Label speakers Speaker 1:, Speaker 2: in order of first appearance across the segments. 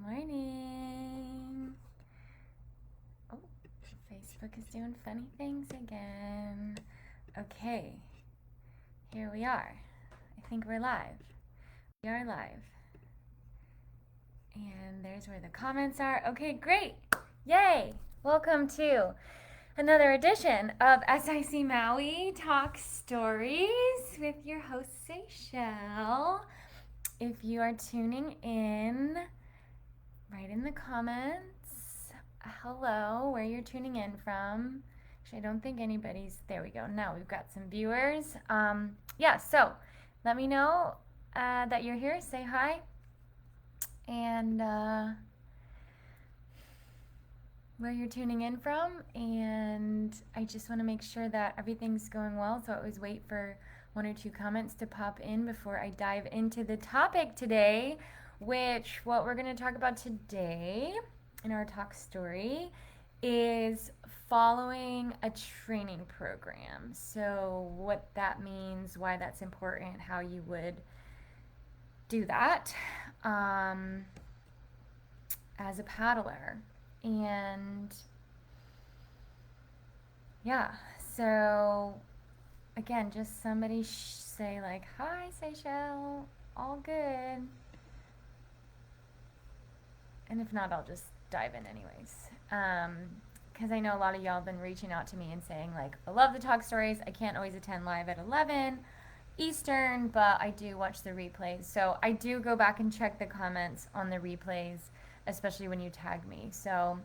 Speaker 1: morning. Oh, Facebook is doing funny things again. Okay, here we are. I think we're live. We are live. And there's where the comments are. Okay, great. Yay! Welcome to another edition of SIC Maui Talk Stories with your host, Seychelle. If you are tuning in, write in the comments hello, where you're tuning in from. Actually, I don't think anybody's, there we go. Now we've got some viewers. So let me know that you're here. Say hi. And where you're tuning in from. And I just want to make sure that everything's going well. So I always wait for one or two comments to pop in before I dive into the topic today, which what we're going to talk about today in our talk story is following a training program. So what that means, why that's important, how you would do that as a paddler. And yeah, so again, just somebody say like, hi, Seychelle, all good. And if not, I'll just dive in anyways. Because I know a lot of y'all have been reaching out to me and saying like, I love the talk stories. I can't always attend live at 11 Eastern, but I do watch the replays. So I do go back and check the comments on the replays, especially when you tag me. So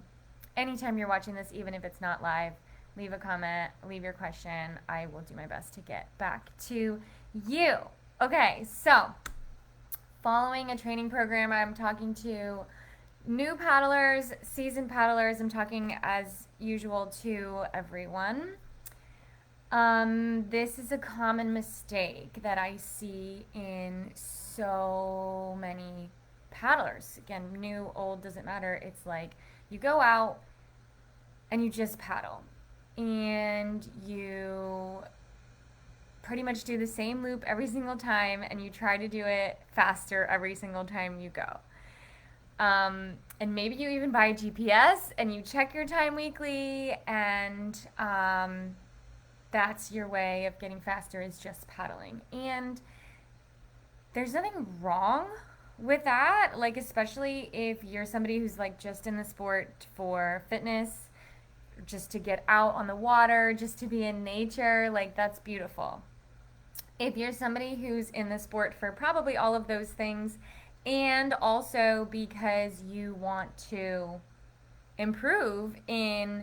Speaker 1: anytime you're watching this, even if it's not live, leave a comment, leave your question. I will do my best to get back to you. Okay, so following a training program, I'm talking to new paddlers, seasoned paddlers. I'm talking as usual to everyone. This is a common mistake that I see in so many paddlers. Again, new, old, doesn't matter. It's like you go out and you just paddle and you pretty much do the same loop every single time and you try to do it faster every single time you go. And maybe you even buy a GPS and you check your time weekly, and that's your way of getting faster, is just paddling. And there's nothing wrong with that, like especially if you're somebody who's like just in the sport for fitness, just to get out on the water, just to be in nature, like that's beautiful. If you're somebody who's in the sport for probably all of those things, and also because you want to improve in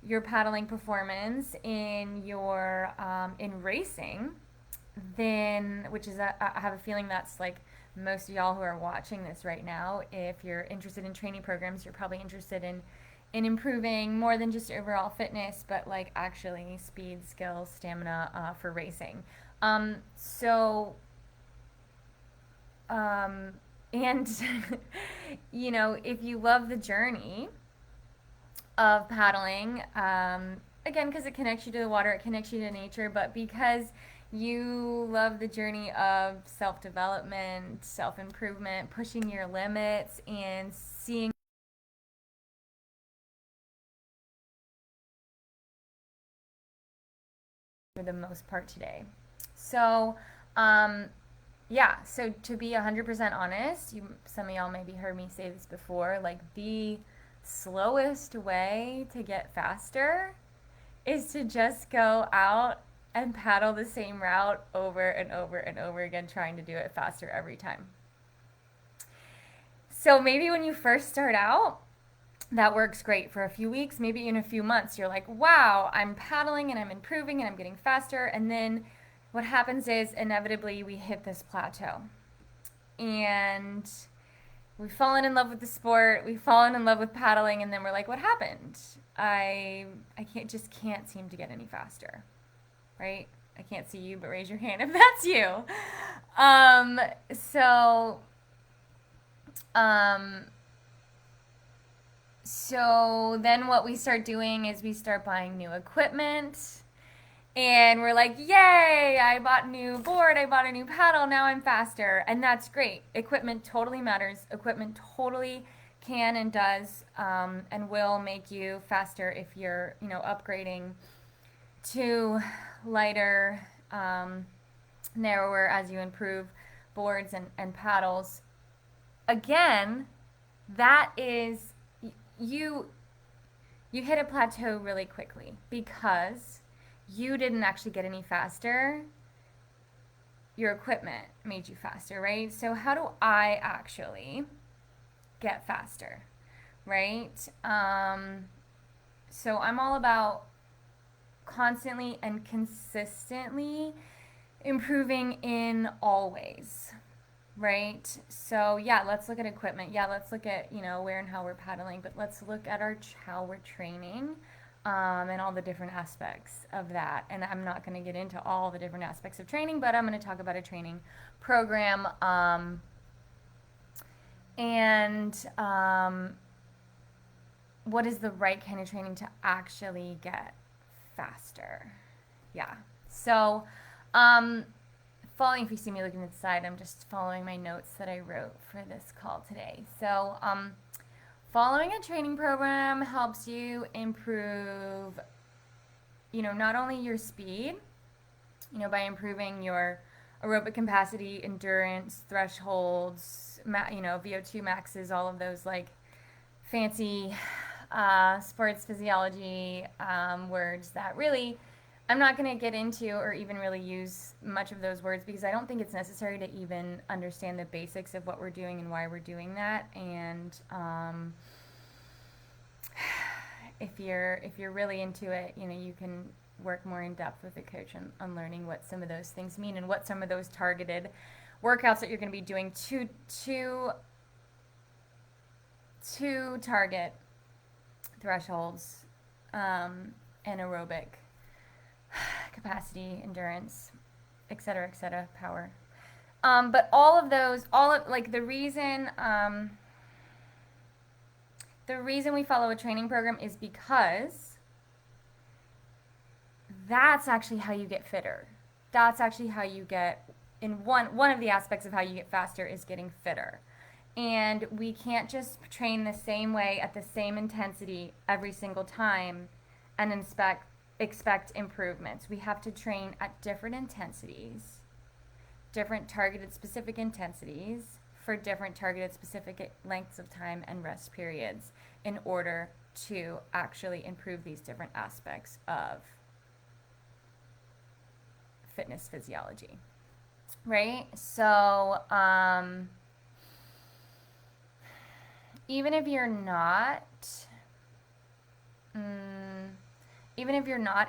Speaker 1: your paddling performance, in your in racing, then, which is I have a feeling that's like most of y'all who are watching this right now, if you're interested in training programs, you're probably interested in improving more than just overall fitness, but like actually speed, skill, stamina for racing. And you know, if you love the journey of paddling, again, because it connects you to the water, it connects you to nature, but because you love the journey of self-development, self-improvement, pushing your limits, and seeing for the most part today. So, so to be 100% honest, some of y'all maybe heard me say this before, like the slowest way to get faster is to just go out and paddle the same route over and over and over again, trying to do it faster every time. So maybe when you first start out, that works great for a few weeks, maybe in a few months. You're like, wow, I'm paddling and I'm improving and I'm getting faster. And then what happens is inevitably we hit this plateau. And we've fallen in love with the sport, we've fallen in love with paddling, and then we're like, what happened? I can't seem to get any faster, right? I can't see you, but raise your hand if that's you. So then what we start doing is we start buying new equipment, and we're like, yay, I bought a new board, I bought a new paddle, now I'm faster. And that's great. Equipment totally matters. Equipment totally can and does and will make you faster if you're, upgrading to lighter, narrower as you improve boards and paddles. Again, that is you you hit a plateau really quickly because you didn't actually get any faster. Your equipment made you faster, right? So how do I actually get faster, right? So I'm all about constantly and consistently improving in all ways, right? So yeah, let's look at equipment. Yeah, let's look at where and how we're paddling, but let's look at how we're training, and all the different aspects of that. And I'm not going to get into all the different aspects of training, but I'm going to talk about a training program, and what is the right kind of training to actually get faster. Yeah. So, following, if you see me looking at the side, I'm just following my notes that I wrote for this call today. So, following a training program helps you improve, not only your speed, by improving your aerobic capacity, endurance, thresholds, VO2 maxes, all of those like fancy sports physiology words that really I'm not going to get into or even really use much of those words because I don't think it's necessary to even understand the basics of what we're doing and why we're doing that. And if you're really into it, you can work more in depth with a coach on learning what some of those things mean and what some of those targeted workouts that you're going to be doing to target thresholds, and aerobic capacity, endurance, et cetera, power. But all of those, the reason we follow a training program is because that's actually how you get fitter. That's actually how you get, in one of the aspects of how you get faster is getting fitter. And we can't just train the same way at the same intensity every single time and expect improvements. We have to train at different intensities, different targeted specific intensities for different targeted specific lengths of time and rest periods in order to actually improve these different aspects of fitness physiology, right? So, even if you're not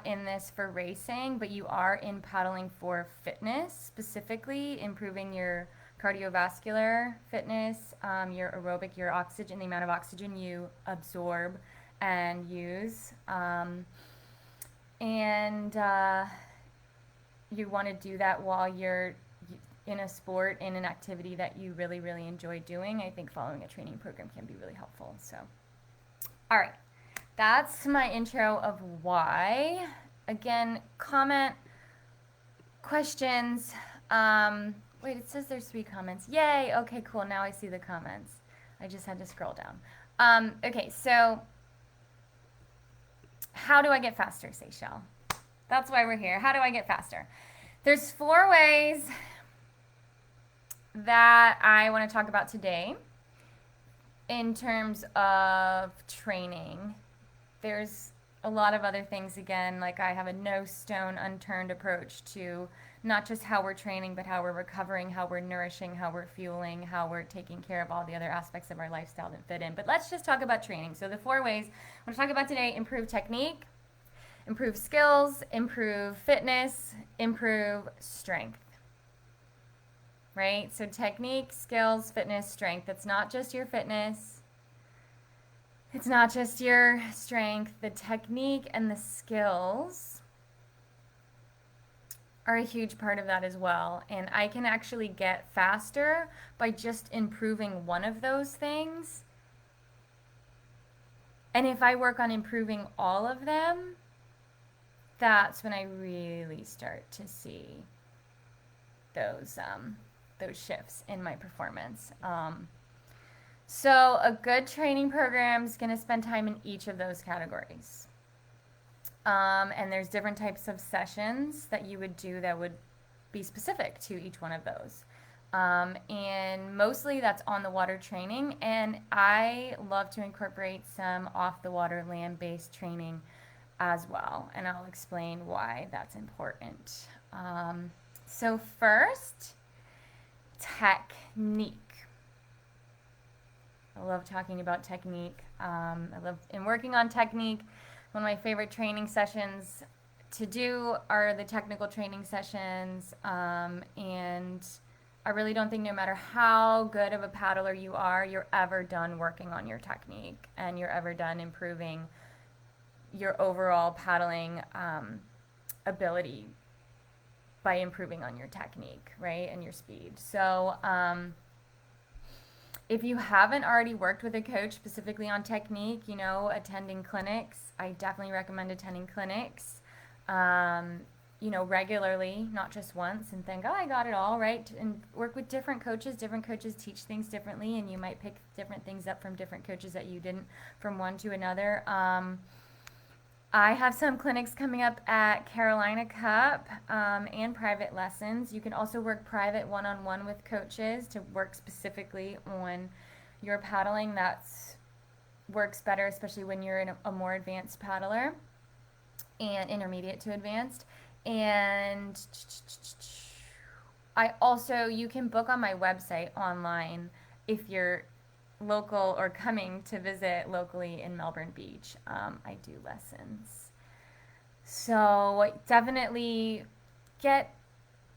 Speaker 1: in this for racing, but you are in paddling for fitness, specifically improving your cardiovascular fitness, your aerobic, your oxygen, the amount of oxygen you absorb and use, and you want to do that while you're in a sport, in an activity that you really, really enjoy doing, I think following a training program can be really helpful. So, all right, that's my intro of why. Again, comment, questions. Wait, it says there's 3 comments. Yay! Okay, cool. Now I see the comments. I just had to scroll down. Okay, so how do I get faster, Seychelle? That's why we're here. How do I get faster? There's 4 ways that I want to talk about today in terms of training. There's a lot of other things, again, like I have a no stone unturned approach to not just how we're training, but how we're recovering, how we're nourishing, how we're fueling, how we're taking care of all the other aspects of our lifestyle that fit in. But let's just talk about training. So the 4 ways I want to talk about today: improve technique, improve skills, improve fitness, improve strength. Right? So technique, skills, fitness, strength. It's not just your fitness. It's not just your strength. The technique and the skills are a huge part of that as well. And I can actually get faster by just improving one of those things. And if I work on improving all of them, that's when I really start to see those shifts in my performance. So a good training program is going to spend time in each of those categories. And there's different types of sessions that you would do that would be specific to each one of those. And mostly that's on the water training. And I love to incorporate some off the water land based training as well. And I'll explain why that's important. So, first, technique. I love talking about technique. I love in working on technique. One of my favorite training sessions to do are the technical training sessions. And I really don't think no matter how good of a paddler you are, you're ever done working on your technique and you're ever done improving your overall paddling ability by improving on your technique, right, and your speed. So if you haven't already worked with a coach specifically on technique, you know, attending clinics, I definitely recommend attending clinics, you know, regularly, not just once and think, oh, I got it all, right? And work with different coaches. Different coaches teach things differently, and you might pick different things up from different coaches that you didn't from one to another. I have some clinics coming up at Carolina Cup and private lessons. You can also work private one-on-one with coaches to work specifically on your paddling. That works better, especially when you're a more advanced paddler and intermediate to advanced. And you can book on my website online if you're local or coming to visit locally in Melbourne Beach. I do lessons. So definitely get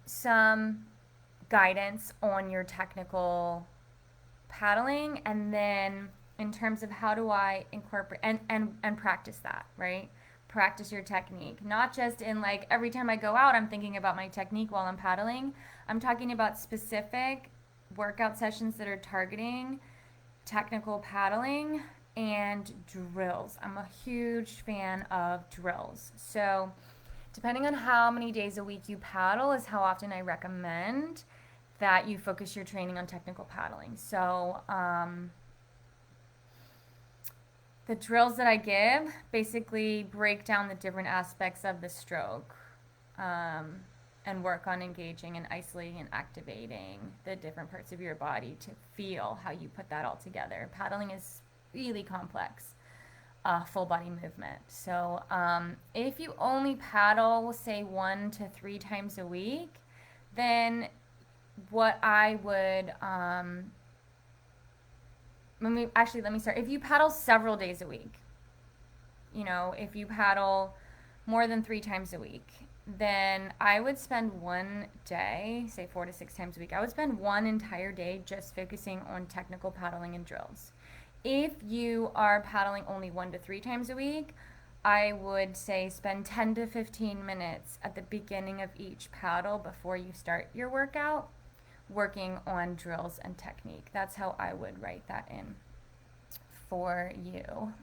Speaker 1: some guidance on your technical paddling, and then in terms of how do I incorporate and practice that, right? Practice your technique. Not just in like every time I go out, I'm thinking about my technique while I'm paddling. I'm talking about specific workout sessions that are targeting technical paddling and drills. I'm a huge fan of drills. So, depending on how many days a week you paddle, is how often I recommend that you focus your training on technical paddling. So, the drills that I give basically break down the different aspects of the stroke. And work on engaging and isolating and activating the different parts of your body to feel how you put that all together. Paddling is really complex, full body movement. So if you only paddle, say 1 to 3 times a week, then what I would, let me start. If you paddle several days a week, you know, if you paddle more than 3 times a week, then I would spend one day, say 4 to 6 times a week, I would spend one entire day just focusing on technical paddling and drills. If you are paddling only 1 to 3 times a week, I would say spend 10 to 15 minutes at the beginning of each paddle before you start your workout working on drills and technique. That's how I would write that in for you.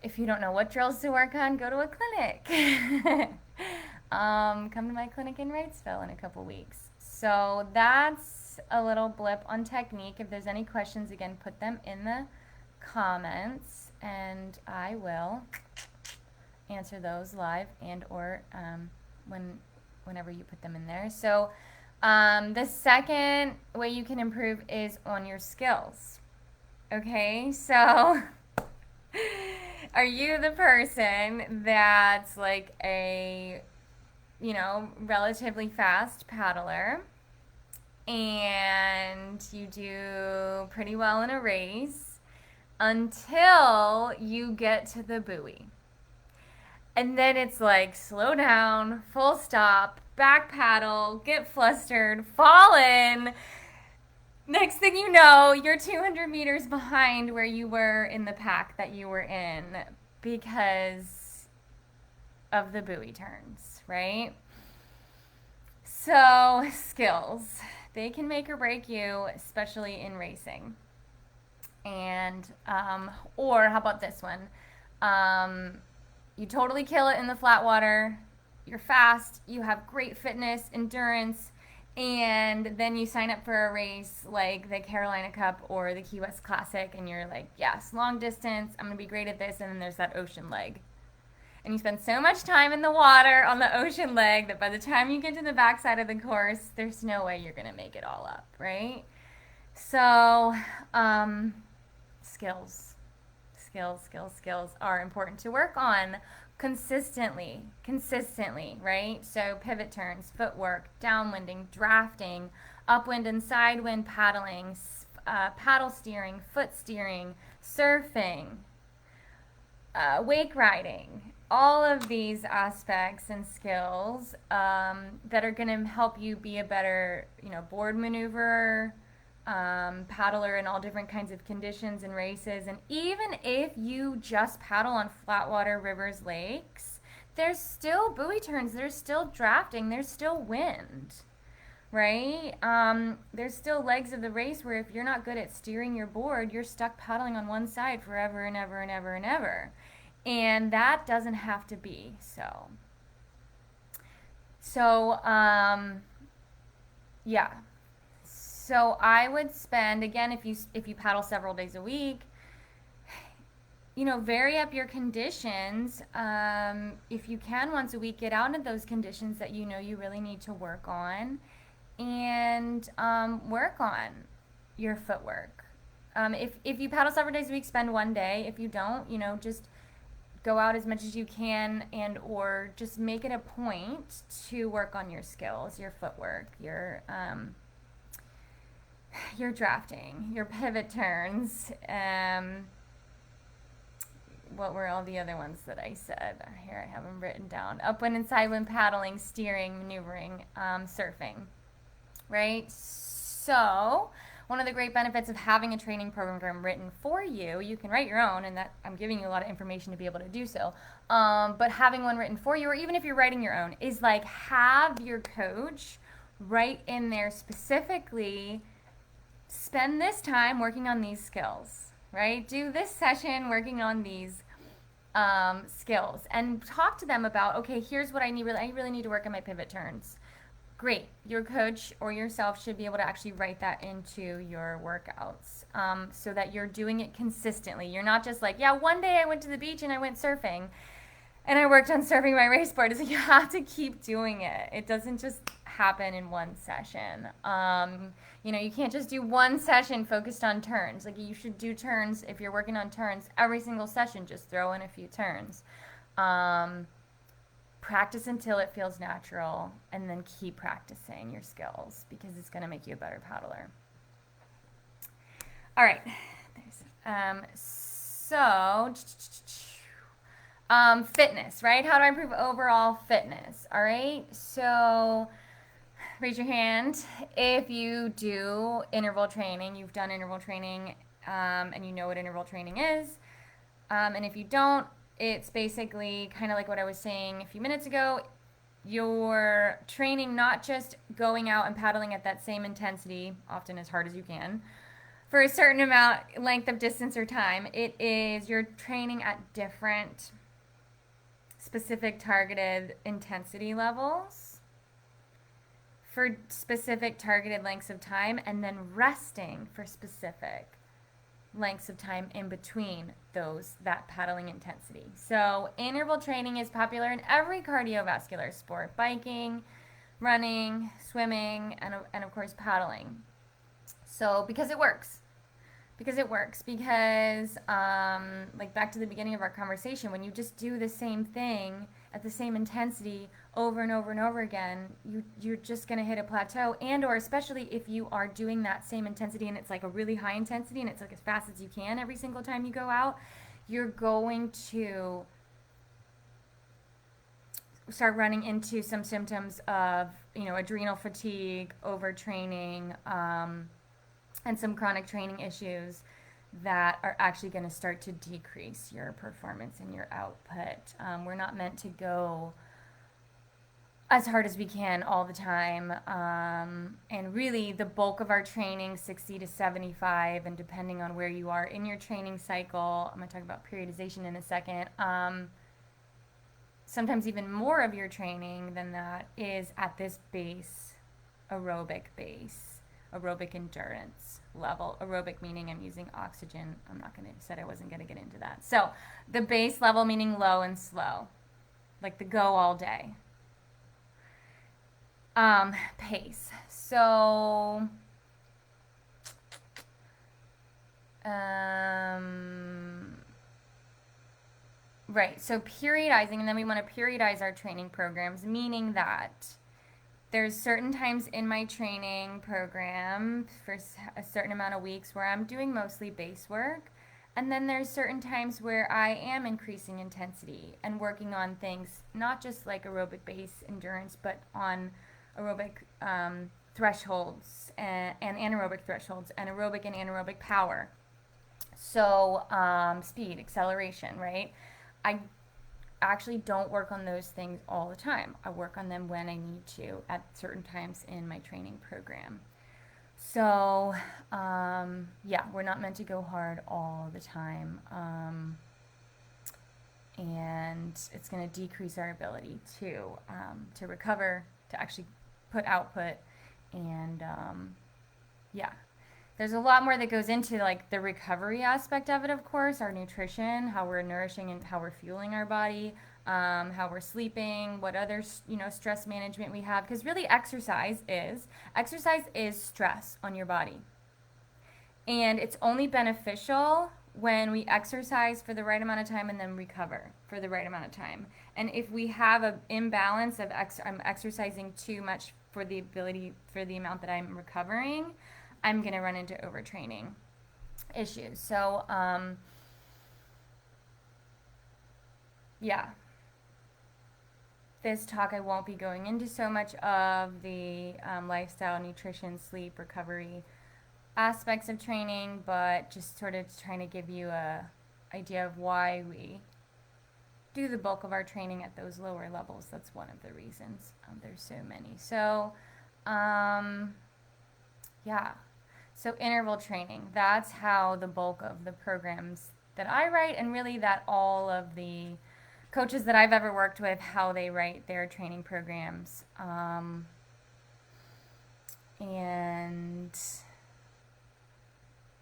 Speaker 1: If you don't know what drills to work on, go to a clinic. Come to my clinic in Wrightsville in a couple weeks. So that's a little blip on technique. If there's any questions, again, put them in the comments, and I will answer those live and or whenever you put them in there. So the second way you can improve is on your skills. Okay, so are you the person that's like a, you know, relatively fast paddler and you do pretty well in a race until you get to the buoy? And then it's like slow down, full stop, back paddle, get flustered, fall in. Next thing you know, you're 200 meters behind where you were in the pack that you were in because of the buoy turns, right? So, skills. They can make or break you, especially in racing. And, or how about this one? You totally kill it in the flat water. You're fast. You have great fitness, endurance, And then you sign up for a race like the Carolina Cup or the Key West Classic, and you're like, yes, long distance, I'm going to be great at this. And then there's that ocean leg. And you spend so much time in the water on the ocean leg that by the time you get to the backside of the course, there's no way you're going to make it all up, right? So, skills, skills are important to work on consistently, right? So pivot turns, footwork, downwinding, drafting, upwind and sidewind paddling, paddle steering, foot steering, surfing, wake riding, all of these aspects and skills that are going to help you be a better, board maneuverer, paddler in all different kinds of conditions and races. And even if you just paddle on flatwater rivers, lakes, there's still buoy turns, there's still drafting, there's still wind, right? There's still legs of the race where if you're not good at steering your board, you're stuck paddling on one side forever and ever and ever and ever. And that doesn't have to be so. So, yeah. So I would spend, again, if you paddle several days a week, vary up your conditions. If you can once a week, get out into those conditions that you really need to work on, and work on your footwork. If you paddle several days a week, spend one day. If you don't, just go out as much as you can, and or just make it a point to work on your skills, your footwork, your drafting, your pivot turns. What were all the other ones that I said? Here, I have them written down. Upwind and sidewind paddling, steering, maneuvering, surfing, right? So one of the great benefits of having a training program written for you, you can write your own, and that I'm giving you a lot of information to be able to do so, but having one written for you, or even if you're writing your own, is like have your coach write in there specifically, spend this time working on these skills, right? Do this session working on these skills, and talk to them about, okay, here's what I need. I really need to work on my pivot turns. Great. Your coach or yourself should be able to actually write that into your workouts, so that you're doing it consistently. You're not just like, yeah, one day I went to the beach and I went surfing and I worked on surfing my race board. It's like you have to keep doing it. It doesn't just happen in one session. You can't just do one session focused on turns. Like, you should do turns. If you're working on turns every single session, just throw in a few turns. Practice until it feels natural, and then keep practicing your skills, because it's going to make you a better paddler. All right. Fitness, right? How do I improve overall fitness? All right. So raise your hand if you do interval training. You've done interval training, and you know what interval training is. And if you don't, it's basically kind of like what I was saying a few minutes ago. You're training not just going out and paddling at that same intensity, often as hard as you can, for a certain length of distance or time. It is you're training at different specific targeted intensity levels for specific targeted lengths of time, and then resting for specific lengths of time in between that paddling intensity. So interval training is popular in every cardiovascular sport: biking, running, swimming, and of course paddling. So because it works, like back to the beginning of our conversation, when you just do the same thing at the same intensity over and over and over again, you're just going to hit a plateau. And or especially if you are doing that same intensity and it's like a really high intensity and it's like as fast as you can every single time you go out, you're going to start running into some symptoms of adrenal fatigue, overtraining, and some chronic training issues that are actually going to start to decrease your performance and your output. We're not meant to go as hard as we can all the time. And really, the bulk of our training, 60 to 75, and depending on where you are in your training cycle, I'm going to talk about periodization in a second, sometimes even more of your training than that is at this base aerobic base, aerobic endurance level. Aerobic meaning I'm using oxygen. I'm not going to, said I wasn't going to get into that. So the base level meaning low and slow, like the go all day. Pace. So, right. So periodizing, and then we want to periodize our training programs, meaning that there's certain times in my training program for a certain amount of weeks where I'm doing mostly base work. And then there's certain times where I am increasing intensity and working on things, not just like aerobic base endurance, but on aerobic thresholds and anaerobic thresholds, and aerobic and anaerobic power. So speed, acceleration, right? I actually don't work on those things all the time. I work on them when I need to at certain times in my training program. So, yeah, we're not meant to go hard all the time. And it's going to decrease our ability to recover, to actually put output. And, yeah, there's a lot more that goes into like the recovery aspect of it, of course, our nutrition, how we're nourishing and how we're fueling our body, how we're sleeping, what other stress management we have, because really exercise is stress on your body, and it's only beneficial when we exercise for the right amount of time and then recover for the right amount of time. And if we have an imbalance of I'm exercising too much for the amount that I'm recovering, I'm going to run into overtraining issues. So, yeah. This talk, I won't be going into so much of the lifestyle, nutrition, sleep, recovery aspects of training, but just sort of trying to give you a idea of why we do the bulk of our training at those lower levels. That's one of the reasons. There's so many. So, yeah. So interval training, that's how the bulk of the programs that I write, and really that all of the coaches that I've ever worked with, how they write their training programs. And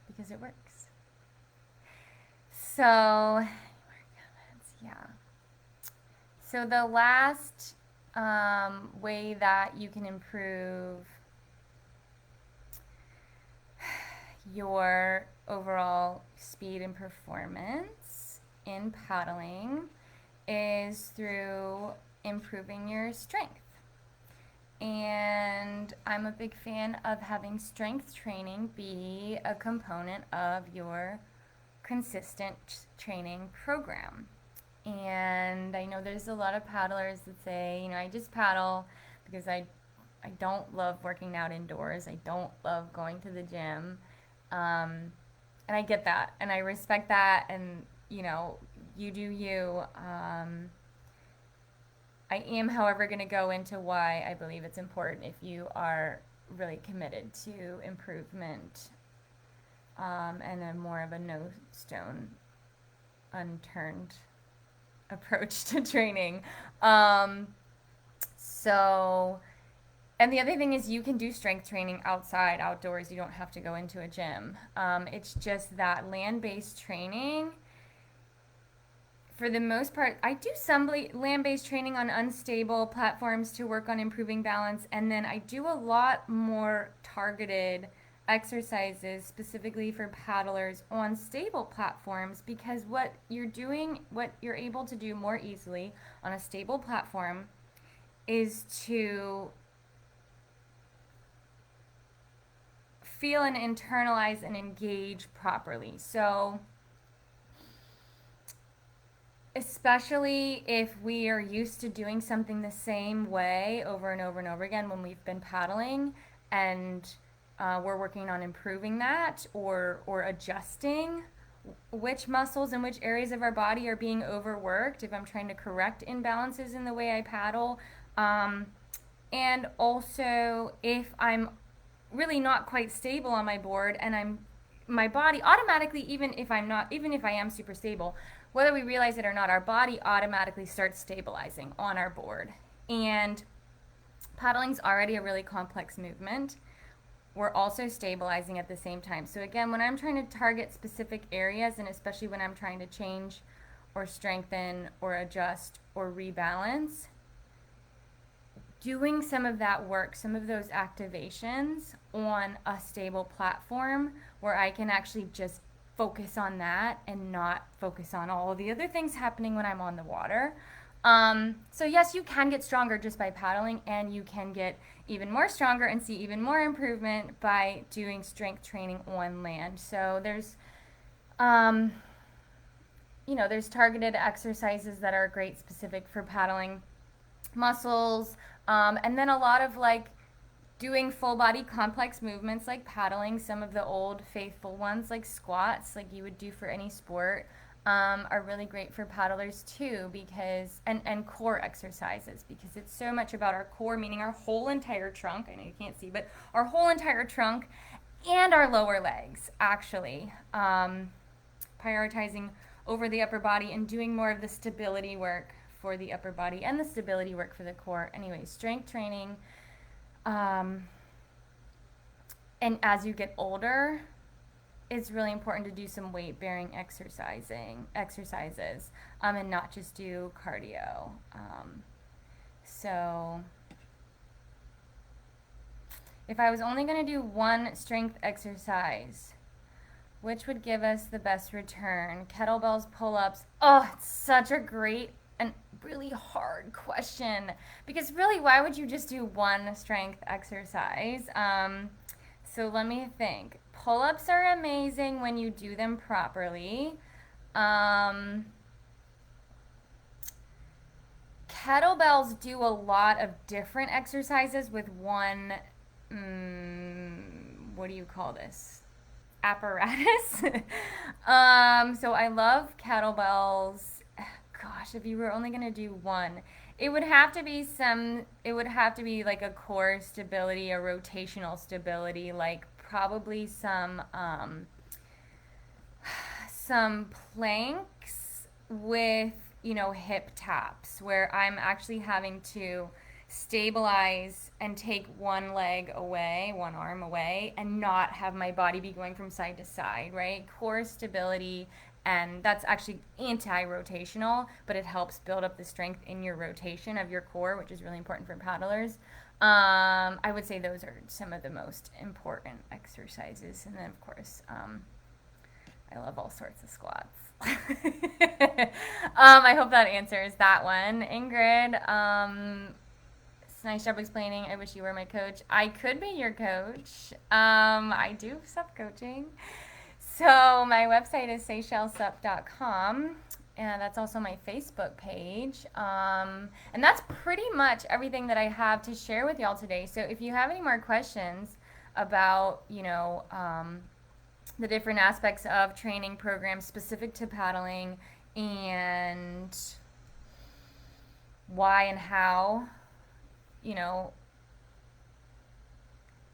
Speaker 1: because it works. So, yeah. So the last way that you can improve your overall speed and performance in paddling is through improving your strength. And I'm a big fan of having strength training be a component of your consistent training program. And I know there's a lot of paddlers that say, I just paddle because I don't love working out indoors. I don't love going to the gym. And I get that, and I respect that, and, you do you. I am, however, going to go into why I believe it's important if you are really committed to improvement and a more of a no stone unturned approach to training. And the other thing is you can do strength training outside, outdoors. You don't have to go into a gym. It's just that land-based training, for the most part, I do some land-based training on unstable platforms to work on improving balance, and then I do a lot more targeted exercises specifically for paddlers on stable platforms, because what you're able to do more easily on a stable platform is to feel and internalize and engage properly. So especially if we are used to doing something the same way over and over and over again when we've been paddling, and we're working on improving that or adjusting which muscles and which areas of our body are being overworked, if I'm trying to correct imbalances in the way I paddle, and also if I'm really not quite stable on my board, and my body automatically, even if I am super stable, whether we realize it or not, our body automatically starts stabilizing on our board. And Paddling's already a really complex movement. We're also stabilizing at the same time. So again, when I'm trying to target specific areas, and especially when I'm trying to change or strengthen or adjust or rebalance, doing some of that work, some of those activations on a stable platform where I can actually just focus on that and not focus on all the other things happening when I'm on the water. So yes, you can get stronger just by paddling, and you can get even more stronger and see even more improvement by doing strength training on land. So um, there's targeted exercises that are great specific for paddling muscles, and then a lot of like doing full body complex movements like paddling, some of the old faithful ones like squats, like you would do for any sport, are really great for paddlers too, because and core exercises, because it's so much about our core, meaning our whole entire trunk. I know you can't see, but our whole entire trunk and our lower legs actually, prioritizing over the upper body and doing more of the stability work for the upper body and the stability work for the core. Anyway, strength training. And as you get older, it's really important to do some weight bearing exercises, and not just do cardio. So if I was only going to do one strength exercise, which would give us the best return? Kettlebells, pull-ups. Oh, it's such a great and really hard question, because really, why would you just do one strength exercise? So let me think. Pull-ups are amazing when you do them properly. Kettlebells do a lot of different exercises with one, what do you call this? Apparatus. So I love kettlebells. Gosh, if you were only going to do one, it would have to be like a core stability, a rotational stability, like probably some planks with, hip taps, where I'm actually having to stabilize and take one leg away, one arm away, and not have my body be going from side to side, right? Core stability, and that's actually anti-rotational, but it helps build up the strength in your rotation of your core, which is really important for paddlers. I would say those are some of the most important exercises. And then, of course, I love all sorts of squats. I hope that answers that one. Ingrid, it's a nice job explaining. I wish you were my coach. I could be your coach. I do sup coaching. So my website is seychellesup.com, and that's also my Facebook page. And that's pretty much everything that I have to share with y'all today. So if you have any more questions about, the different aspects of training programs specific to paddling, and why and how,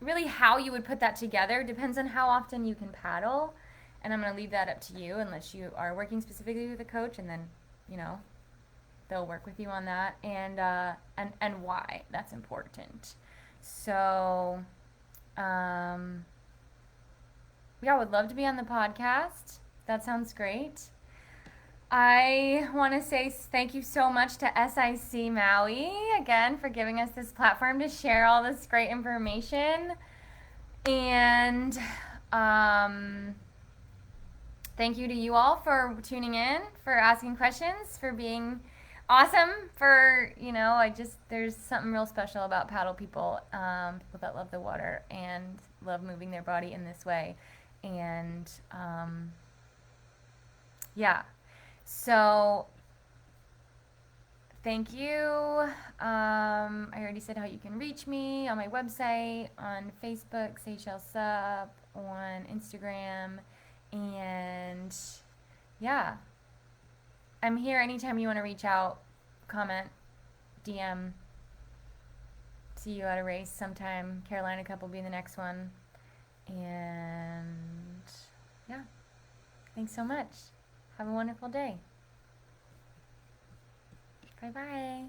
Speaker 1: really how you would put that together depends on how often you can paddle. And I'm going to leave that up to you, unless you are working specifically with a coach, and then, they'll work with you on that, and why that's important. So, yeah, I would love to be on the podcast. That sounds great. I want to say thank you so much to SIC Maui again for giving us this platform to share all this great information. And thank you to you all for tuning in, for asking questions, for being awesome, for, there's something real special about paddle people, people that love the water and love moving their body in this way. And yeah, so thank you. I already said how you can reach me on my website, on Facebook, Seychelles Sup, on Instagram, and yeah, I'm here anytime you want to reach out, comment, DM. See you at a race sometime. Carolina Cup will be the next one. And yeah, thanks so much. Have a wonderful day. Bye-bye.